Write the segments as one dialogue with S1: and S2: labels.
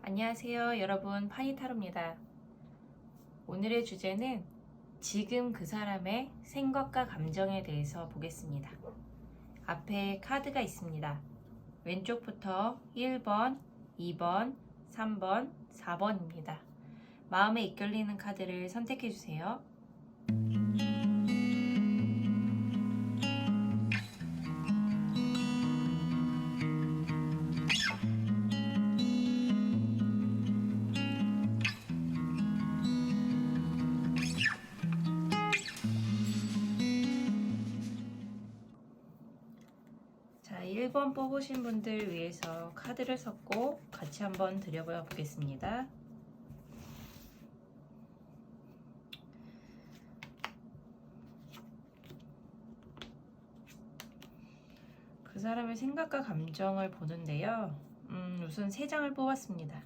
S1: 안녕하세요 여러분, 파니타로입니다. 오늘의 주제는 지금 그 사람의 생각과 감정에 대해서 보겠습니다. 앞에 카드가 있습니다. 왼쪽부터 1번, 2번, 3번, 4번입니다. 마음에 이끌리는 카드를 선택해주세요. 자, 1번 뽑으신 분들 위해서 카드를 섞고 같이 한번 들여보아 보겠습니다. 그 사람의 생각과 감정을 보는데요. 우선 3장을 뽑았습니다.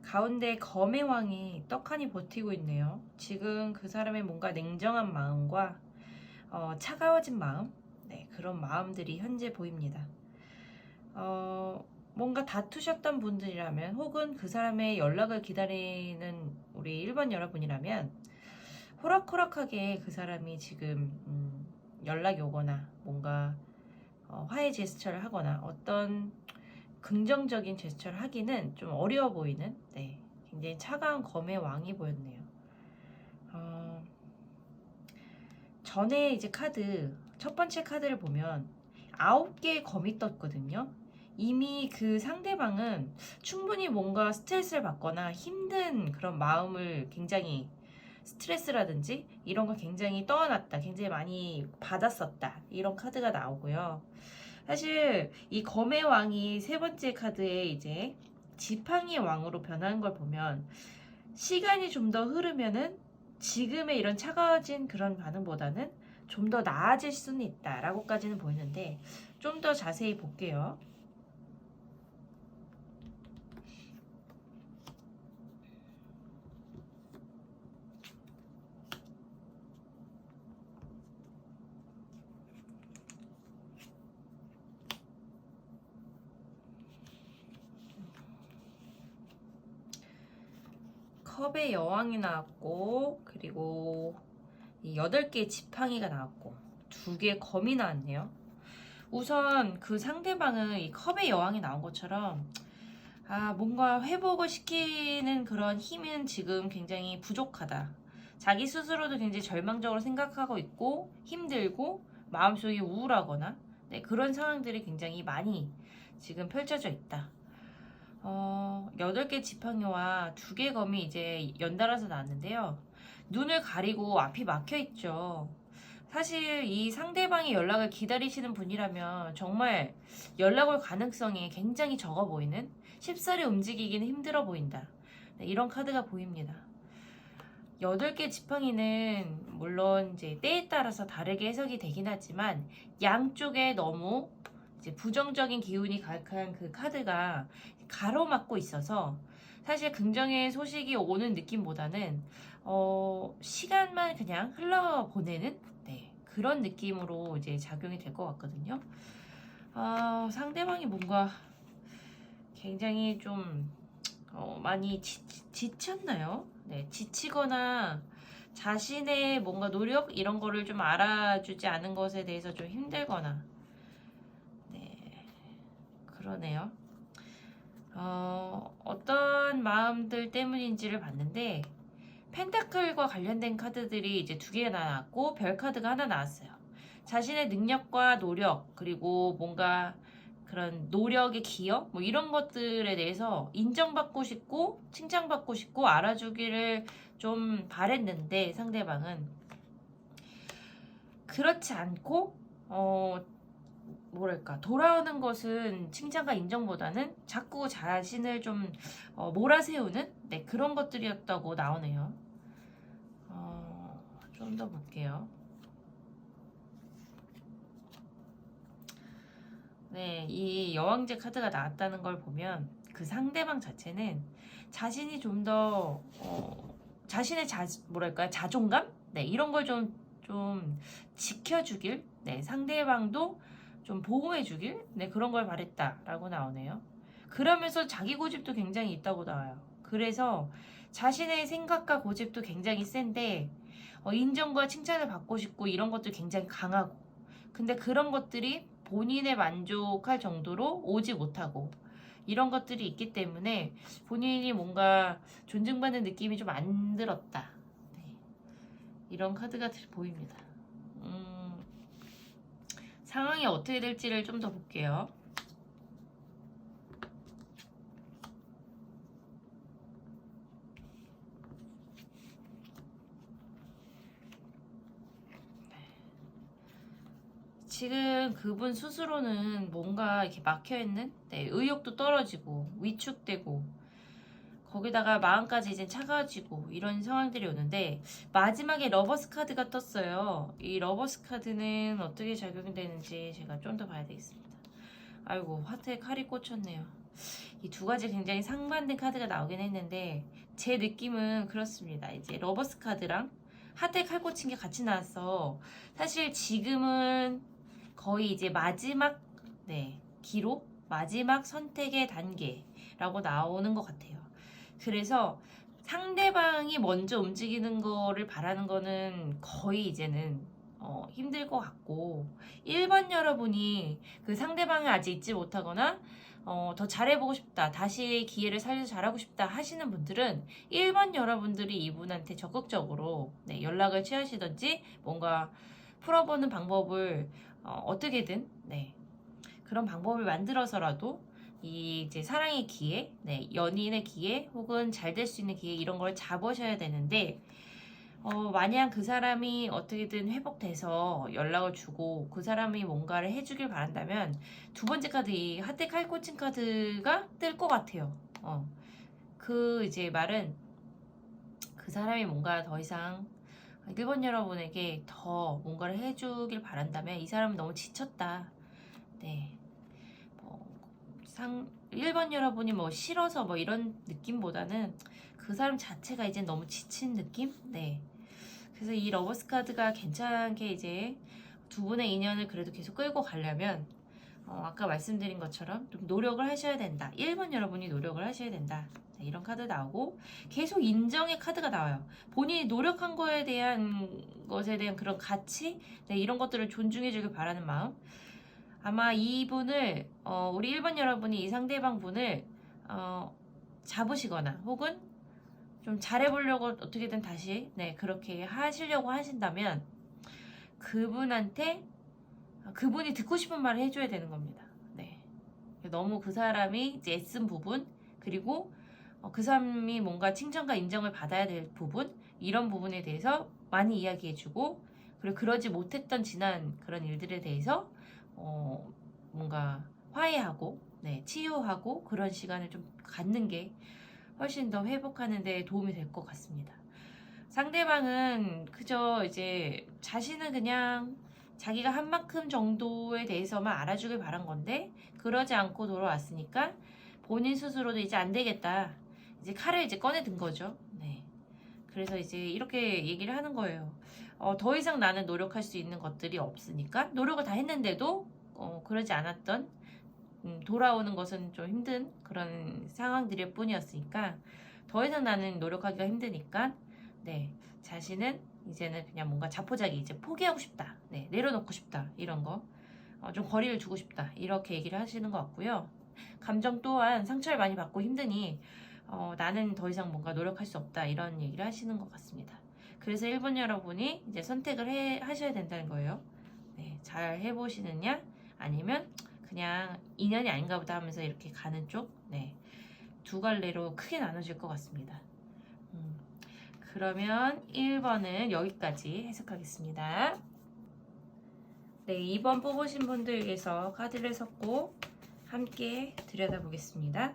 S1: 가운데 검의 왕이 떡하니 버티고 있네요. 지금 그 사람의 뭔가 냉정한 마음과 차가워진 마음, 그런 마음들이 현재 보입니다. 뭔가 다투셨던 분들이라면 혹은 그 사람의 연락을 기다리는 우리 1번 여러분이라면 호락호락하게 그 사람이 지금 연락이 오거나 뭔가 화해 제스처를 하거나 어떤 긍정적인 제스처를 하기는 좀 어려워 보이는 굉장히 차가운 검의 왕이 보였네요. 전에 이제 첫 번째 카드를 보면 9개의 검이 떴거든요. 이미 그 상대방은 충분히 뭔가 스트레스를 받거나 힘든 그런 마음을 굉장히 스트레스라든지 이런 걸 굉장히 떠안았다, 굉장히 많이 받았었다, 이런 카드가 나오고요. 사실 이 검의 왕이 3번째 카드에 이제 지팡이의 왕으로 변하는 걸 보면 시간이 좀 더 흐르면은 지금의 이런 차가워진 그런 반응보다는 좀 더 나아질 수는 있다라고까지는 보이는데 좀 더 자세히 볼게요. 컵의 여왕이 나왔고, 그리고 이 8개의 지팡이가 나왔고 2개의 검이 나왔네요. 우선 그 상대방은 이 컵의 여왕이 나온 것처럼 뭔가 회복을 시키는 그런 힘은 지금 굉장히 부족하다. 자기 스스로도 굉장히 절망적으로 생각하고 있고 힘들고 마음속이 우울하거나 그런 상황들이 굉장히 많이 지금 펼쳐져 있다. 8개 지팡이와 2개 검이 이제 연달아서 나왔는데요. 눈을 가리고 앞이 막혀 있죠. 사실 이 상대방이 연락을 기다리시는 분이라면 정말 연락 올 가능성이 굉장히 적어 보이는, 쉽사리 움직이기는 힘들어 보인다. 이런 카드가 보입니다. 8개 지팡이는 물론 이제 때에 따라서 다르게 해석이 되긴 하지만 양쪽에 너무 이제 부정적인 기운이 가득한 그 카드가 가로막고 있어서 사실 긍정의 소식이 오는 느낌보다는 시간만 그냥 흘러보내는 그런 느낌으로 이제 작용이 될 것 같거든요. 상대방이 뭔가 굉장히 좀 많이 지쳤나요? 지치거나 자신의 뭔가 노력 이런 거를 좀 알아주지 않은 것에 대해서 좀 힘들거나 그러네요. 어떤 마음들 때문인지를 봤는데 펜타클과 관련된 카드들이 이제 2개가 나왔고 별 카드가 하나 나왔어요. 자신의 능력과 노력, 그리고 뭔가 그런 노력의 기여 뭐 이런 것들에 대해서 인정받고 싶고 칭찬받고 싶고 알아주기를 좀 바랬는데 상대방은 그렇지 않고 뭐랄까, 돌아오는 것은 칭찬과 인정보다는 자꾸 자신을 좀 몰아세우는 그런 것들이었다고 나오네요. 좀 더 볼게요. 이 여왕제 카드가 나왔다는 걸 보면 그 상대방 자체는 자신이 좀 더 자신의 뭐랄까, 자존감? 이런 걸 좀 지켜주길, 상대방도 좀 보호해주길, 그런 걸 바랬다라고 나오네요. 그러면서 자기 고집도 굉장히 있다고 나와요. 그래서 자신의 생각과 고집도 굉장히 센데 인정과 칭찬을 받고 싶고 이런 것도 굉장히 강하고, 근데 그런 것들이 본인에 만족할 정도로 오지 못하고 이런 것들이 있기 때문에 본인이 뭔가 존중받는 느낌이 좀 안 들었다. 네. 이런 카드가 보입니다. 상황이 어떻게 될지를 좀 더 볼게요. 지금 그분 스스로는 뭔가 이렇게 막혀있는, 네, 의욕도 떨어지고 위축되고 거기다가 마음까지 이제 차가워지고 이런 상황들이 오는데, 마지막에 러버스 카드가 떴어요. 이 러버스 카드는 어떻게 작용이 되는지 제가 좀 더 봐야 되겠습니다. 아이고, 하트에 칼이 꽂혔네요. 이 두 가지 굉장히 상반된 카드가 나오긴 했는데 제 느낌은 그렇습니다. 이제 러버스 카드랑 하트에 칼 꽂힌 게 같이 나왔어. 사실 지금은 거의 이제 마지막, 네, 기로 마지막 선택의 단계라고 나오는 것 같아요. 그래서 상대방이 먼저 움직이는 거를 바라는 거는 거의 이제는 힘들 것 같고, 1번 여러분이 그 상대방을 아직 잊지 못하거나 더 잘해보고 싶다, 다시 기회를 살려서 잘하고 싶다 하시는 분들은 1번 여러분들이 이분한테 적극적으로, 네, 연락을 취하시든지 뭔가 풀어보는 방법을 어떻게든, 네, 그런 방법을 만들어서라도 이 이제 사랑의 기회, 네, 연인의 기회 혹은 잘 될 수 있는 기회 이런 걸 잡으셔야 되는데, 만약 그 사람이 어떻게든 회복돼서 연락을 주고 그 사람이 뭔가를 해주길 바란다면 두 번째 카드, 이 하트 칼 꽂힌 카드가 뜰 것 같아요. 그 이제 말은 그 사람이 뭔가 더 이상 1번 여러분에게 더 뭔가를 해주길 바란다면 이 사람은 너무 지쳤다. 네. 1번 여러분이 뭐 싫어서 뭐 이런 느낌보다는 그 사람 자체가 이제 너무 지친 느낌? 네. 그래서 이 러버스 카드가 괜찮게 이제 두 분의 인연을 그래도 계속 끌고 가려면 아까 말씀드린 것처럼 좀 노력을 하셔야 된다. 1번 여러분이 노력을 하셔야 된다. 네, 이런 카드 나오고 계속 인정의 카드가 나와요. 본인이 노력한 거에 대한 것에 대한 그런 가치, 네, 이런 것들을 존중해 주길 바라는 마음. 아마 이분을 우리 1번 여러분이 이 상대방 분을 잡으시거나 혹은 좀 잘해보려고 어떻게든 다시, 네, 그렇게 하시려고 하신다면 그분한테 그분이 듣고 싶은 말을 해줘야 되는 겁니다. 네. 너무 그 사람이 이제 애쓴 부분, 그리고 그 사람이 뭔가 칭찬과 인정을 받아야 될 부분, 이런 부분에 대해서 많이 이야기해주고, 그리고 그러지 못했던 지난 그런 일들에 대해서 뭔가 화해하고, 네, 치유하고 그런 시간을 좀 갖는 게 훨씬 더 회복하는 데 도움이 될 것 같습니다. 상대방은 그저 이제 자신은 그냥 자기가 한 만큼 정도에 대해서만 알아주길 바란 건데 그러지 않고 돌아왔으니까 본인 스스로도 이제 안 되겠다, 이제 칼을 이제 꺼내 든 거죠. 네. 그래서 이제 이렇게 얘기를 하는 거예요. 더 이상 나는 노력할 수 있는 것들이 없으니까, 노력을 다 했는데도 그러지 않았던, 돌아오는 것은 좀 힘든 그런 상황들일 뿐이었으니까 더 이상 나는 노력하기가 힘드니까, 네, 자신은 이제는 그냥 뭔가 자포자기 이제 포기하고 싶다, 네, 내려놓고 싶다, 이런 거, 좀 거리를 두고 싶다, 이렇게 얘기를 하시는 것 같고요. 감정 또한 상처를 많이 받고 힘드니 나는 더 이상 뭔가 노력할 수 없다, 이런 얘기를 하시는 것 같습니다. 그래서 1번 여러분이 이제 선택을 하셔야 된다는 거예요. 네, 잘 해보시느냐 아니면 그냥 인연이 아닌가 보다 하면서 이렇게 가는 쪽, 네, 두 갈래로 크게 나눠질 것 같습니다. 그러면 1번은 여기까지 해석하겠습니다. 네, 2번 뽑으신 분들에게서 카드를 섞고 함께 들여다보겠습니다.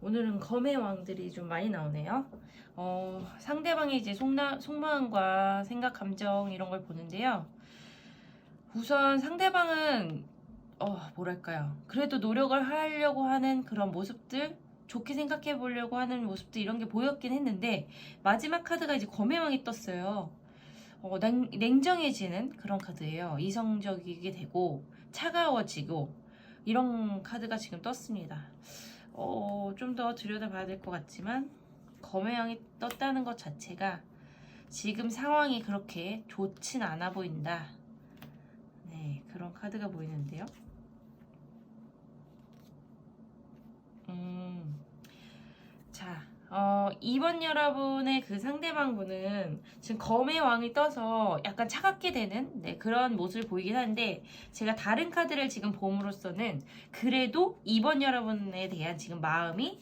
S1: 오늘은 검의 왕들이 좀 많이 나오네요. 상대방의 이제 속마음과 생각, 감정 이런 걸 보는데요. 우선 상대방은 뭐랄까요, 그래도 노력을 하려고 하는 그런 모습들, 좋게 생각해 보려고 하는 모습도 이런 게 보였긴 했는데 마지막 카드가 이제 검의 왕이 떴어요. 냉정해지는 그런 카드예요. 이성적이게 되고 차가워지고 이런 카드가 지금 떴습니다. 좀 더 들여다봐야 될 것 같지만 검의 왕이 떴다는 것 자체가 지금 상황이 그렇게 좋진 않아 보인다. 네, 그런 카드가 보이는데요. 자, 이번 여러분의 그 상대방분은 지금 검의 왕이 떠서 약간 차갑게 되는 그런 모습을 보이긴 한데 제가 다른 카드를 지금 봄으로써는 그래도 이번 여러분에 대한 지금 마음이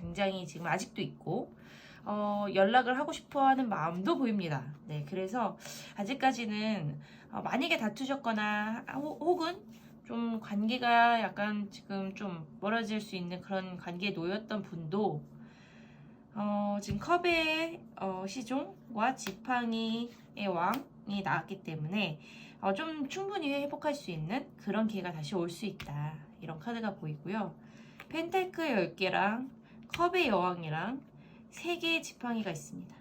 S1: 굉장히 지금 아직도 있고 연락을 하고 싶어 하는 마음도 보입니다. 네, 그래서 아직까지는 만약에 다투셨거나 혹은 좀 관계가 약간 지금 좀 멀어질 수 있는 그런 관계에 놓였던 분도 지금 컵의 시종과 지팡이의 왕이 나왔기 때문에 좀 충분히 회복할 수 있는 그런 기회가 다시 올 수 있다. 이런 카드가 보이고요. 펜타클 10개랑 컵의 여왕이랑 3개의 지팡이가 있습니다.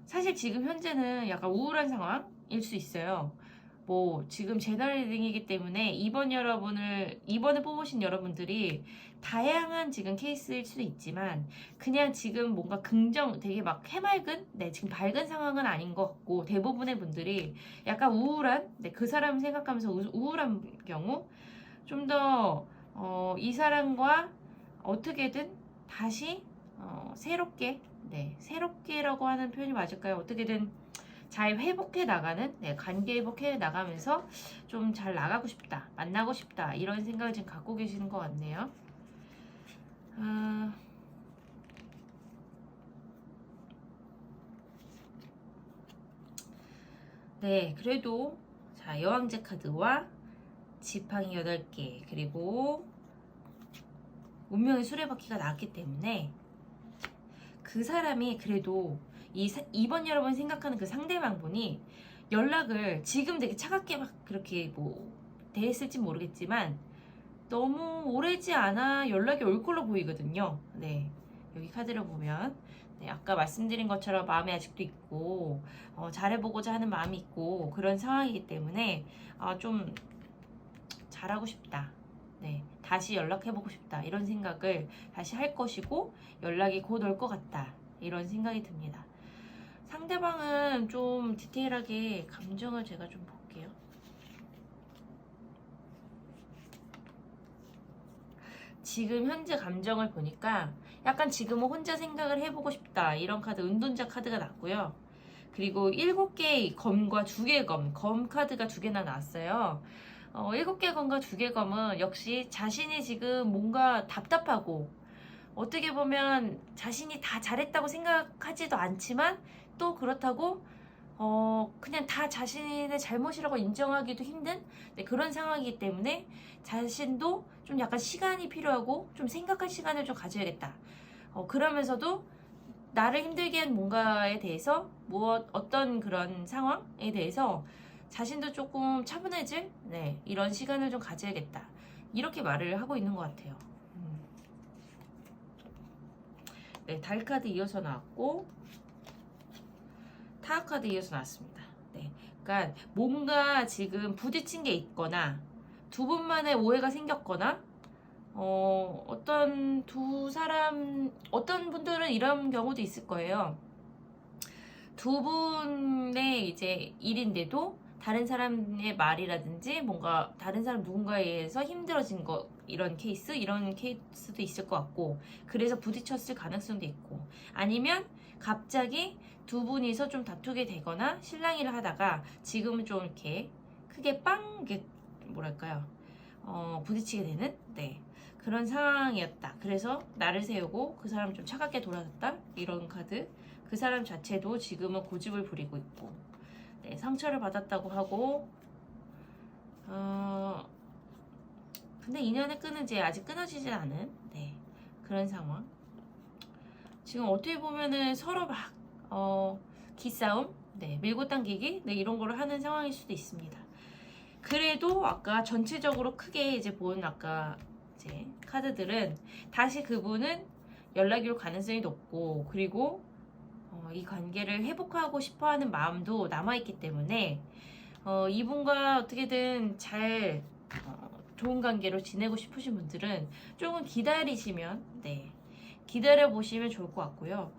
S1: 사실 지금 현재는 약간 우울한 상황일 수 있어요. 뭐 지금 제너럴 리딩이기 때문에 이번에 뽑으신 여러분들이 다양한 지금 케이스일 수도 있지만 그냥 지금 뭔가 되게 막 해맑은 지금 밝은 상황은 아닌 것 같고 대부분의 분들이 약간 우울한 그 사람 생각하면서 우울한 경우 좀 더 이 사람과 어떻게든 다시 새롭게라고 하는 표현이 맞을까요? 어떻게든 잘 회복해 나가는 관계 회복해 나가면서 좀 잘 나가고 싶다, 만나고 싶다 이런 생각을 지금 갖고 계시는 것 같네요. 네, 그래도 자 여왕제 카드와 지팡이 8개 그리고 운명의 수레바퀴가 나왔기 때문에 그 사람이 그래도 이번 여러분 생각하는 그 상대방분이 연락을 지금 되게 차갑게 막 그렇게 뭐 대했을지 모르겠지만 너무 오래지 않아 연락이 올 걸로 보이거든요. 네, 여기 카드를 보면 아까 말씀드린 것처럼 마음이 아직도 있고 잘해보고자 하는 마음이 있고 그런 상황이기 때문에 좀 잘하고 싶다. 네, 다시 연락해보고 싶다. 이런 생각을 다시 할 것이고 연락이 곧 올 것 같다. 이런 생각이 듭니다. 상대방은 좀 디테일하게 감정을 제가 좀 볼게요. 지금 현재 감정을 보니까 약간 지금은 혼자 생각을 해보고 싶다. 이런 카드, 은둔자 카드가 났고요. 그리고 7개의 검과 2개의 검 카드가 2개나 나왔어요. 7개 검과 2개 검은 역시 자신이 지금 뭔가 답답하고 어떻게 보면 자신이 다 잘했다고 생각하지도 않지만 또 그렇다고 그냥 다 자신의 잘못이라고 인정하기도 힘든 그런 상황이기 때문에 자신도 좀 약간 시간이 필요하고 좀 생각할 시간을 좀 가져야겠다. 그러면서도 나를 힘들게 한 뭔가에 대해서 어떤 그런 상황에 대해서 자신도 조금 차분해질 이런 시간을 좀 가져야겠다. 이렇게 말을 하고 있는 것 같아요. 네, 달 카드 이어서 나왔고 타워 카드 이어서 나왔습니다. 네, 그러니까 뭔가 지금 부딪힌 게 있거나 두 분만의 오해가 생겼거나 어떤 분들은 이런 경우도 있을 거예요. 두 분의 이제 일인데도 다른 사람의 말이라든지 뭔가 다른 사람 누군가에 의해서 힘들어진 거 이런 케이스도 있을 것 같고 그래서 부딪혔을 가능성도 있고 아니면 갑자기 두 분이서 좀 다투게 되거나 실랑이를 하다가 지금은 좀 이렇게 크게 뭐랄까요 부딪히게 되는 그런 상황이었다. 그래서 나를 세우고 그 사람 좀 차갑게 돌아섰다 이런 카드. 그 사람 자체도 지금은 고집을 부리고 있고 상처를 받았다고 하고 근데 인연의 끈은 이제 아직 끊어지진 않은 그런 상황. 지금 어떻게 보면은 서로 막 기싸움, 밀고 당기기 이런 거를 하는 상황일 수도 있습니다. 그래도 아까 전체적으로 크게 이제 본 아까 이제 카드들은 다시 그분은 연락이 올 가능성이 높고, 그리고 이 관계를 회복하고 싶어하는 마음도 남아있기 때문에 이분과 어떻게든 잘 좋은 관계로 지내고 싶으신 분들은 조금 기다리시면, 네, 기다려 보시면 좋을 것 같고요.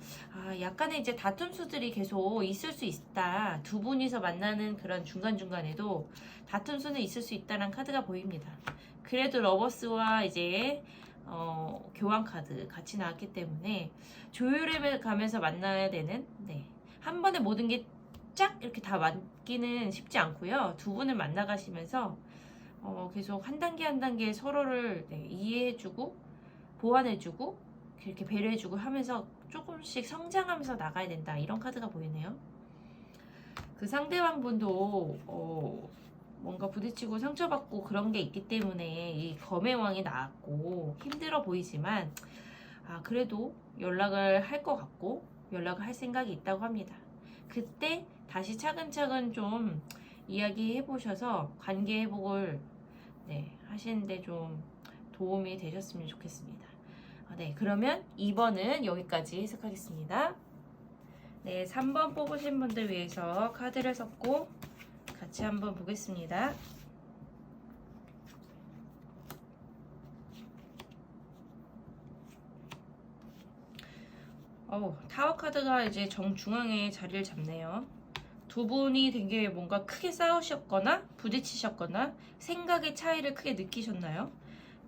S1: 약간의 이제 다툼수들이 계속 있을 수 있다. 두 분이서 만나는 그런 중간중간에도 다툼수는 있을 수 있다는 카드가 보입니다. 그래도 러버스와 이제 교환 카드 같이 나왔기 때문에 조율해 가면서 만나야 되는, 네, 한 번에 모든 게 쫙 이렇게 다 맞기는 쉽지 않고요. 두 분을 만나가시면서 계속 한 단계 한 단계 서로를, 네, 이해해주고 보완해주고 이렇게 배려해주고 하면서 조금씩 성장하면서 나가야 된다, 이런 카드가 보이네요. 그 상대방 분도 뭔가 부딪히고 상처받고 그런 게 있기 때문에 이 검의 왕이 나왔고 힘들어 보이지만 그래도 연락을 할 것 같고 연락을 할 생각이 있다고 합니다. 그때 다시 차근차근 좀 이야기해 보셔서 관계 회복을, 네, 하시는데 좀 도움이 되셨으면 좋겠습니다. 네, 그러면 2번은 여기까지 해석하겠습니다. 네, 3번 뽑으신 분들 위해서 카드를 섞고 같이 한번 보겠습니다. 타워 카드가 이제 정중앙에 자리를 잡네요. 두 분이 되게 뭔가 크게 싸우셨거나 부딪히셨거나 생각의 차이를 크게 느끼셨나요?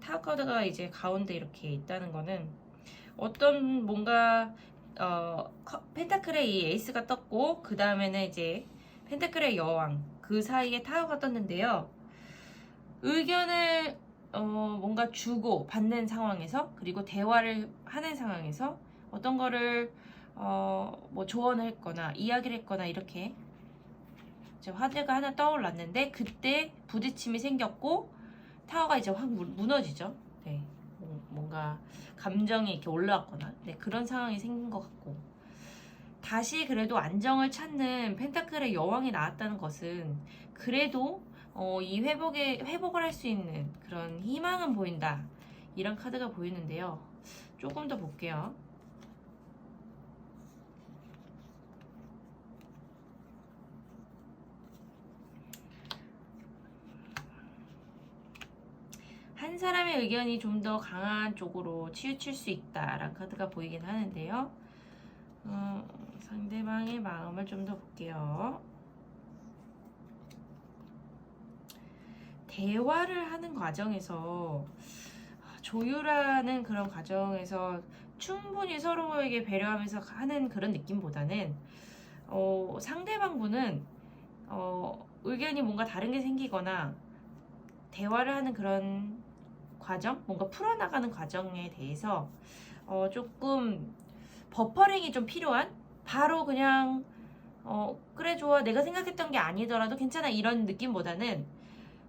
S1: 타워 카드가 이제 가운데 이렇게 있다는 거는 어떤 뭔가 펜타클의 이 에이스가 떴고 그 다음에는 이제 펜타클의 여왕, 그 사이에 타워가 떴는데요. 의견을 뭔가 주고 받는 상황에서, 그리고 대화를 하는 상황에서 어떤 거를 뭐 조언을 했거나 이야기를 했거나 이렇게 이제 화제가 하나 떠올랐는데 그때 부딪힘이 생겼고 타워가 이제 확 무너지죠. 네, 뭔가 감정이 이렇게 올라왔거나, 네, 그런 상황이 생긴 것 같고, 다시 그래도 안정을 찾는 펜타클의 여왕이 나왔다는 것은 그래도 이 회복을 할 수 있는 그런 희망은 보인다, 이런 카드가 보이는데요. 조금 더 볼게요. 한 사람의 의견이 좀 더 강한 쪽으로 치우칠 수 있다라는 카드가 보이긴 하는데요. 상대방의 마음을 좀 더 볼게요. 대화를 하는 과정에서, 조율하는 그런 과정에서 충분히 서로에게 배려하면서 하는 그런 느낌보다는 상대방 분은 의견이 뭔가 다른 게 생기거나 대화를 하는 그런 과정, 뭔가 풀어나가는 과정에 대해서 조금 버퍼링이 좀 필요한, 바로 그냥 그래 좋아 내가 생각했던 게 아니더라도 괜찮아 이런 느낌보다는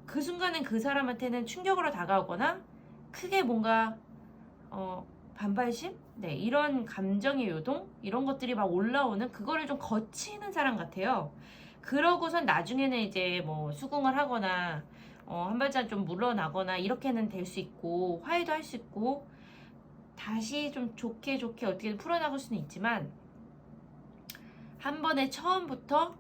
S1: 그 순간엔 그 사람한테는 충격으로 다가오거나 크게 뭔가 반발심? 네, 이런 감정의 요동? 이런 것들이 막 올라오는, 그거를 좀 거치는 사람 같아요. 그러고선 나중에는 이제 뭐 수긍을 하거나 한 발짝 좀 물러나거나 이렇게는 될 수 있고 화해도 할 수 있고 다시 좀 좋게 어떻게든 풀어나갈 수는 있지만 한 번에 처음부터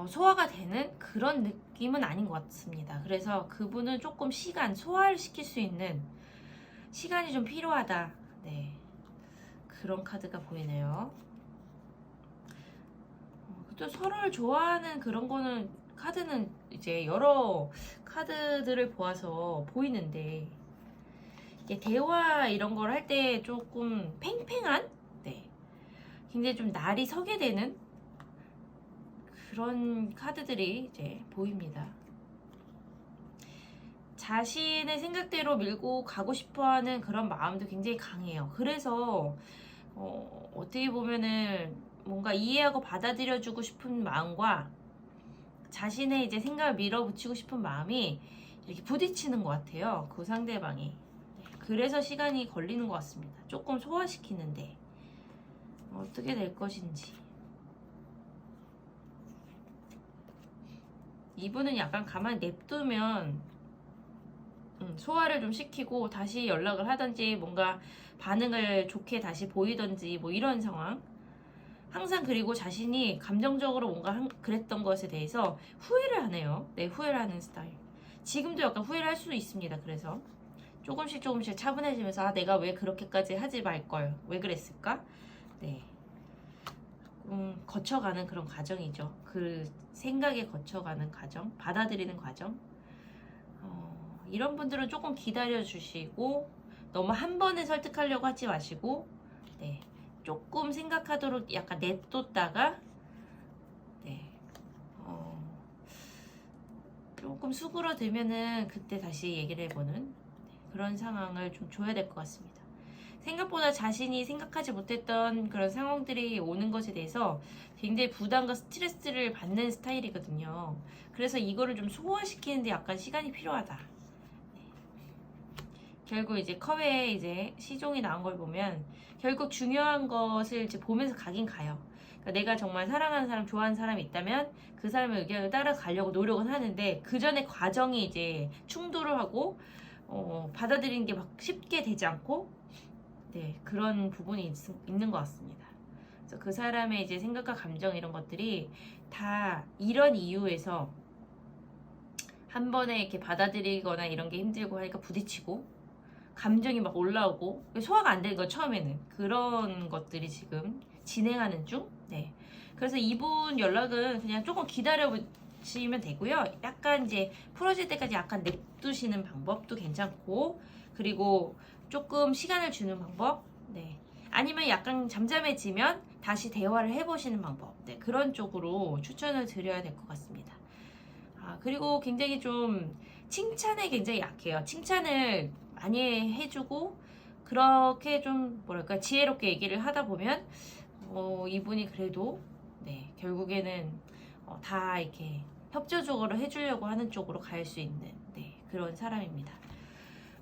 S1: 소화가 되는 그런 느낌은 아닌 것 같습니다. 그래서 그분은 조금 소화를 시킬 수 있는 시간이 좀 필요하다, 네, 그런 카드가 보이네요. 또 서로를 좋아하는 그런 거는, 카드는 이제 여러 카드들을 보아서 보이는데 이게 대화 이런 걸 할 때 조금 팽팽한, 네, 굉장히 좀 날이 서게 되는 그런 카드들이 이제 보입니다. 자신의 생각대로 밀고 가고 싶어하는 그런 마음도 굉장히 강해요. 그래서 어떻게 보면은 뭔가 이해하고 받아들여주고 싶은 마음과 자신의 이제 생각을 밀어붙이고 싶은 마음이 이렇게 부딪히는 것 같아요. 그 상대방이. 그래서 시간이 걸리는 것 같습니다. 조금 소화시키는데 어떻게 될 것인지. 이분은 약간 가만히 냅두면 소화를 좀 시키고 다시 연락을 하든지 뭔가 반응을 좋게 다시 보이든지 뭐 이런 상황. 항상 그리고 자신이 감정적으로 뭔가 그랬던 것에 대해서 후회를 하네요. 네, 후회를 하는 스타일. 지금도 약간 후회를 할 수도 있습니다. 그래서 조금씩 조금씩 차분해지면서 아, 내가 왜 그렇게까지 하지 말걸. 왜 그랬을까? 네. 거쳐가는 그런 과정이죠. 그 생각에 거쳐가는 과정, 받아들이는 과정. 이런 분들은 조금 기다려 주시고 너무 한 번에 설득하려고 하지 마시고 네, 조금 생각하도록 약간 냅뒀다가 네, 조금 수그러들면은 그때 다시 얘기를 해보는 그런 상황을 좀 줘야 될 것 같습니다. 생각보다 자신이 생각하지 못했던 그런 상황들이 오는 것에 대해서 굉장히 부담과 스트레스를 받는 스타일이거든요. 그래서 이거를 좀 소화시키는데 약간 시간이 필요하다. 결국 이제 컵에 이제 시종이 나온 걸 보면 결국 중요한 것을 이제 보면서 가긴 가요. 그러니까 내가 정말 사랑하는 사람, 좋아하는 사람이 있다면 그 사람의 의견을 따라가려고 노력은 하는데 그 전에 과정이 이제 충돌을 하고 받아들이는 게 막 쉽게 되지 않고 네, 그런 부분이 있는 것 같습니다. 그래서 그 사람의 이제 생각과 감정 이런 것들이 다 이런 이유에서 한 번에 이렇게 받아들이거나 이런 게 힘들고 하니까 부딪히고 감정이 막 올라오고 소화가 안 되는 거 처음에는 그런 것들이 지금 진행하는 중. 네. 그래서 이분 연락은 그냥 조금 기다려 보시면 되고요. 약간 이제 풀어질 때까지 약간 냅두시는 방법도 괜찮고 그리고 조금 시간을 주는 방법. 네. 아니면 약간 잠잠해지면 다시 대화를 해보시는 방법. 네. 그런 쪽으로 추천을 드려야 될 것 같습니다. 그리고 굉장히 좀 칭찬에 굉장히 약해요. 칭찬을 많이 해주고 그렇게 좀 뭐랄까 지혜롭게 얘기를 하다 보면 이분이 그래도 네, 결국에는 다 이렇게 협조적으로 해주려고 하는 쪽으로 갈 수 있는 네, 그런 사람입니다.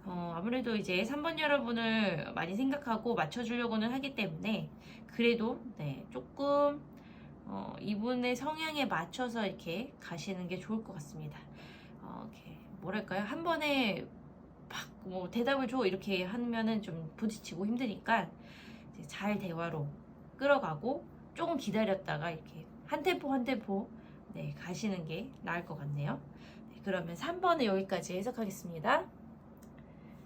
S1: 아무래도 이제 3번 여러분을 많이 생각하고 맞춰주려고는 하기 때문에 그래도 네, 조금 이분의 성향에 맞춰서 이렇게 가시는 게 좋을 것 같습니다. 이렇게 뭐랄까요? 한 번에 막 뭐 대답을 줘 이렇게 하면은 좀 부딪히고 힘드니까 이제 잘 대화로 끌어가고 조금 기다렸다가 이렇게 한 템포 한 템포 네, 가시는 게 나을 것 같네요. 네, 그러면 3번은 여기까지 해석하겠습니다.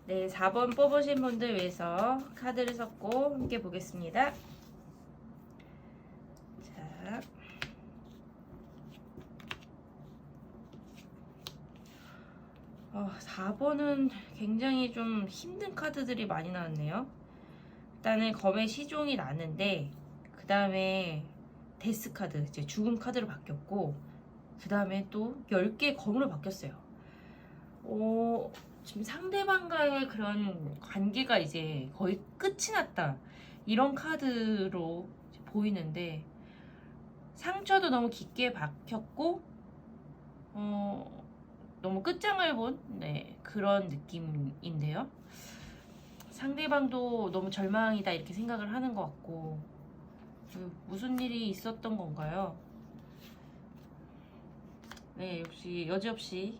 S1: 네, 4번 뽑으신 분들 위해서 카드를 섞고 함께 보겠습니다. 자, 4번은 굉장히 좀 힘든 카드들이 많이 나왔네요. 일단은 검의 시종이 나는데 그 다음에 데스 카드, 이제 죽음 카드로 바뀌었고 그 다음에 또 10개의 검으로 바뀌었어요. 지금 상대방과의 그런 관계가 이제 거의 끝이 났다. 이런 카드로 보이는데 상처도 너무 깊게 박혔고 너무 끝장을 본 네, 그런 느낌인데요. 상대방도 너무 절망이다 이렇게 생각을 하는 것 같고 무슨 일이 있었던 건가요? 네, 역시 여지없이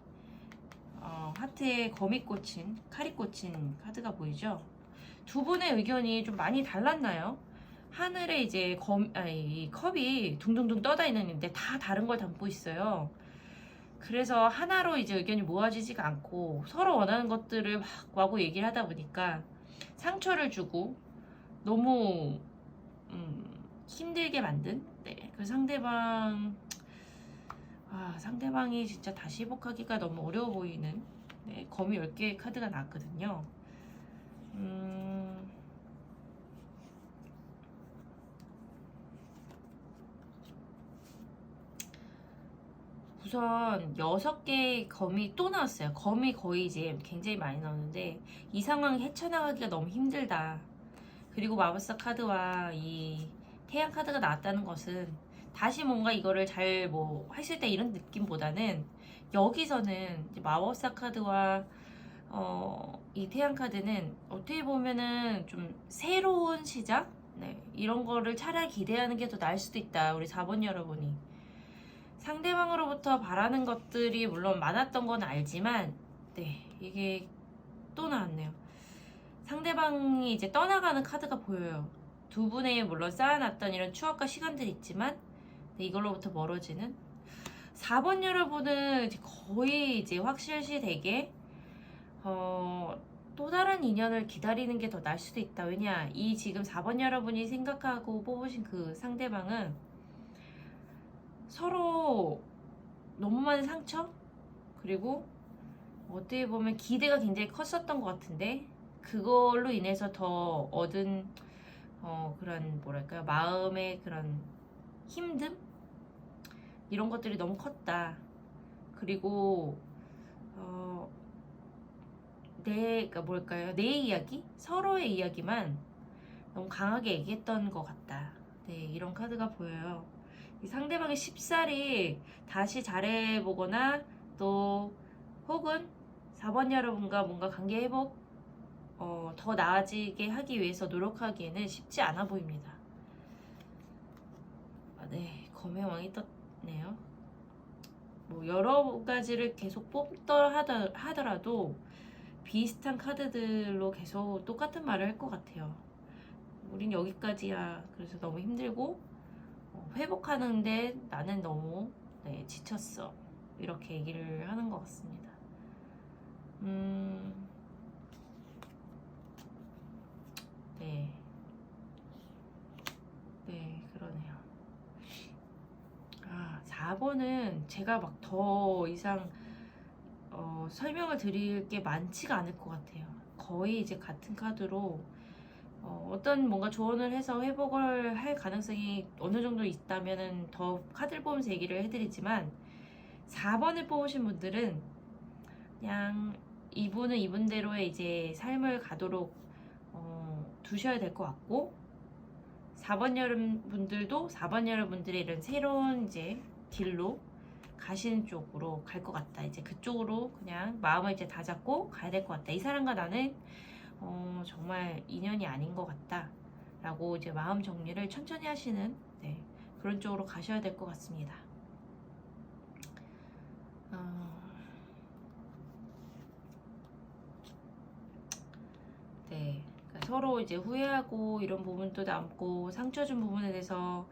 S1: 하트에 거미 꽂힌 칼이 꽂힌 카드가 보이죠? 두 분의 의견이 좀 많이 달랐나요? 하늘에 이제 이 컵이 둥둥둥 떠다 있는데 다 다른 걸 담고 있어요. 그래서 하나로 이제 의견이 모아지지가 않고 서로 원하는 것들을 막 마구 얘기를 하다 보니까 상처를 주고 너무 힘들게 만든 네, 그 상대방이 진짜 다시 회복하기가 너무 어려워 보이는 네, 거미 10개의 카드가 나왔거든요. 우선 6개의 검이 또 나왔어요. 검이 거의 이제 굉장히 많이 나오는데 이 상황 헤쳐나가기가 너무 힘들다. 그리고 마법사 카드와 이 태양 카드가 나왔다는 것은 다시 뭔가 이거를 잘 뭐 하실 때 이런 느낌보다는 여기서는 이제 마법사 카드와 이 태양 카드는 어떻게 보면은 좀 새로운 시작? 네, 이런 거를 차라리 기대하는 게 더 나을 수도 있다. 우리 4번 여러분이. 상대방으로부터 바라는 것들이 물론 많았던 건 알지만, 네, 이게 또 나왔네요. 상대방이 이제 떠나가는 카드가 보여요. 두 분의 물론 쌓아놨던 이런 추억과 시간들이 있지만 이걸로부터 멀어지는 4번 여러분은 이제 거의 이제 확실시되게 또 다른 인연을 기다리는 게 더 나을 수도 있다. 왜냐, 이 지금 4번 여러분이 생각하고 뽑으신 그 상대방은 서로 너무 많은 상처, 그리고 어떻게 보면 기대가 굉장히 컸었던 것 같은데 그걸로 인해서 더 얻은 그런 뭐랄까요, 마음의 그런 힘듦, 이런 것들이 너무 컸다. 그리고 그러니까 뭘까요, 내 이야기, 서로의 이야기만 너무 강하게 얘기했던 것 같다. 네, 이런 카드가 보여요. 이 상대방의 쉽사리 다시 잘해보거나 또 혹은 4번 여러분과 뭔가 관계 회복 더 나아지게 하기 위해서 노력하기에는 쉽지 않아 보입니다. 네, 검의 왕이 떴네요. 뭐 여러 가지를 계속 뽑더 하더라도 비슷한 카드들로 계속 똑같은 말을 할 것 같아요. 우린 여기까지야. 그래서 너무 힘들고 회복하는데 나는 너무 지쳤어. 이렇게 얘기를 하는 것 같습니다. 네. 네, 그러네요. 4번은 제가 막 더 이상 설명을 드릴 게 많지가 않을 것 같아요. 거의 이제 같은 카드로 어떤 뭔가 조언을 해서 회복을 할 가능성이 어느 정도 있다면은 더 카드를 뽑으면서 얘기를 해드리지만 4번을 뽑으신 분들은 그냥 이분은 이분대로의 이제 삶을 가도록 두셔야 될 것 같고 4번 여러분들도 4번 여러분들의 이런 새로운 이제 길로 가시는 쪽으로 갈 것 같다. 이제 그쪽으로 그냥 마음을 이제 다잡고 가야 될 것 같다. 이 사람과 나는 정말 인연이 아닌 것 같다 라고 이제 마음 정리를 천천히 하시는 그런 쪽으로 가셔야 될 것 같습니다. 네, 그러니까 서로 이제 후회하고 이런 부분도 남고 상처 준 부분에 대해서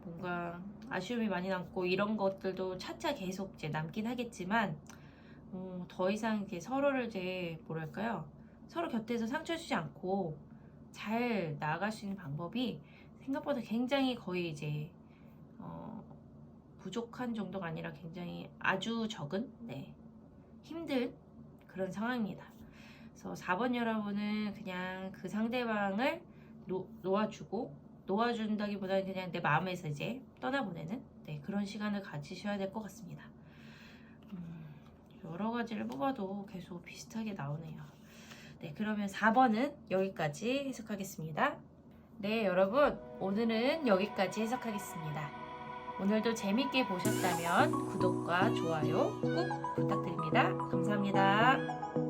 S1: 뭔가 아쉬움이 많이 남고 이런 것들도 차차 계속 이제 남긴 하겠지만 더 이상 이렇게 서로를 이제 뭐랄까요, 서로 곁에서 상처 주지 않고 잘 나아갈 수 있는 방법이 생각보다 굉장히 거의 이제 부족한 정도가 아니라 굉장히 아주 적은 힘든 그런 상황입니다. 그래서 4번 여러분은 그냥 그 상대방을 놓아준다기보다는 그냥 내 마음에서 이제 떠나보내는 그런 시간을 가지셔야 될 것 같습니다. 여러 가지를 뽑아도 계속 비슷하게 나오네요. 네, 그러면 4번은 여기까지 해석하겠습니다. 네, 여러분, 오늘은 여기까지 해석하겠습니다. 오늘도 재밌게 보셨다면 구독과 좋아요 꼭 부탁드립니다. 감사합니다.